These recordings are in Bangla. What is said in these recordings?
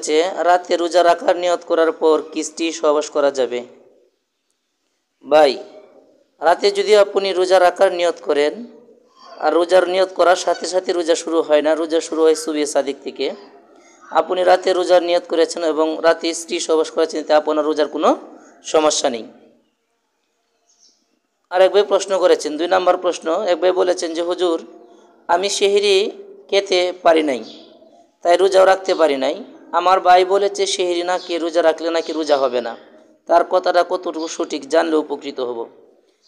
হচ্ছে রাতে রোজা রাখার নিয়ত করার পর কিস্তি সহবাস করা যাবে? ভাই, রাতে যদি আপনি রোজা রাখার নিয়ত করেন, আর রোজার নিয়ত করার সাথে সাথে রোজা শুরু হয় না, রোজা শুরু হয় সুবহে সাদিক থেকে। আপনি রাতে রোজার নিয়ত করেছেন এবং রাতে স্ত্রী সহবাস করেছেন, এতে আপনার রোজার কোনো সমস্যা নেই। আর এক ভাই প্রশ্ন করেছেন, 2 নম্বর প্রশ্ন। এক ভাই বলেছেন যে হুজুর, আমি সেহরি খেতে পারি নাই, তাই রোজাও রাখতে পারি নাই। আমার ভাই বলেছে সেহরি না খেয়ে রোজা রাখলে নাকি রোজা হবে না। তার কথাটা কতটুকু সঠিক জানলে উপকৃত হব।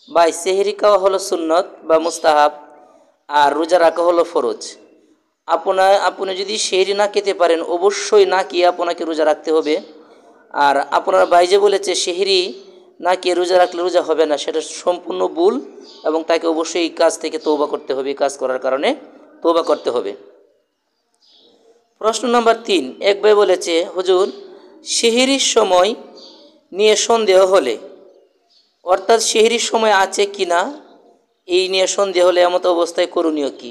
ভাই, সেহরি খাওয়া হলো সুন্নত বা মুস্তাহাব, আর রোজা রাখা হলো ফরজ। আপনি যদি সেহরি না খেতে পারেন, অবশ্যই না খেয়ে আপনাকে রোজা রাখতে হবে। আর আপনার ভাই যে বলেছে সেহরি না খেয়ে রোজা রাখলে রোজা হবে না, সেটা সম্পূর্ণ ভুল, এবং তাকে অবশ্যই এই কাজ থেকে তওবা করতে হবে। এই কাজ করার কারণে তওবা করতে হবে। প্রশ্ন নাম্বার 3। এক ভাই বলেছে হুজুর, সেহরির সময় নিয়ে সন্দেহ হলে, অর্থাৎ সেহরির সময় আছে কি না এই নিয়ে সন্দেহ হলে এমত অবস্থায় করণীয় কি?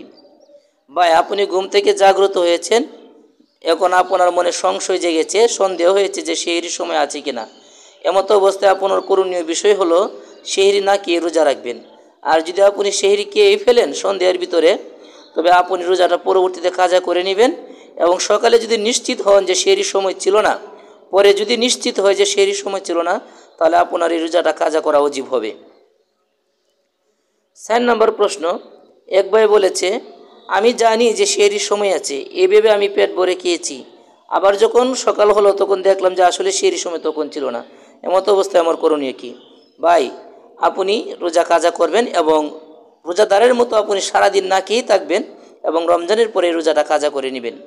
ভাই, আপনি ঘুম থেকে জাগ্রত হয়েছেন, এখন আপনার মনে সংশয় জেগেছে, সন্দেহ হয়েছে যে সেহরির সময় আছে কি না। এমত অবস্থায় আপনার করণীয় বিষয় হলো সেহরি না খেয়ে রোজা রাখবেন। আর যদি আপনি সেহরি খেয়েই ফেলেন সন্দেহের ভিতরে, তবে আপনি রোজাটা পরবর্তীতে কাজা করে নেবেন। এবং সকালে যদি নিশ্চিত হন যে সেহরির সময় ছিল না, পরে যদি নিশ্চিত হয় যে সেহরির সময় ছিল না, তাহলে আপনার এই রোজাটা কাজা করা উচিত হবে। 4 নম্বর প্রশ্ন। এক ভাই বলেছে, আমি জানি যে সেহরির সময় আছে, এভাবে আমি পেট ভরে খেয়েছি, আবার যখন সকাল হলো তখন দেখলাম যে আসলে সেহরির সময় তখন ছিল না। এমত অবস্থায় আমার করণীয় কি? ভাই, আপনি রোজা কাজা করবেন এবং রোজাদারের মতো আপনি সারাদিন না খেয়েই থাকবেন এবং রমজানের পরে রোজাটা কাজা করে নেবেন।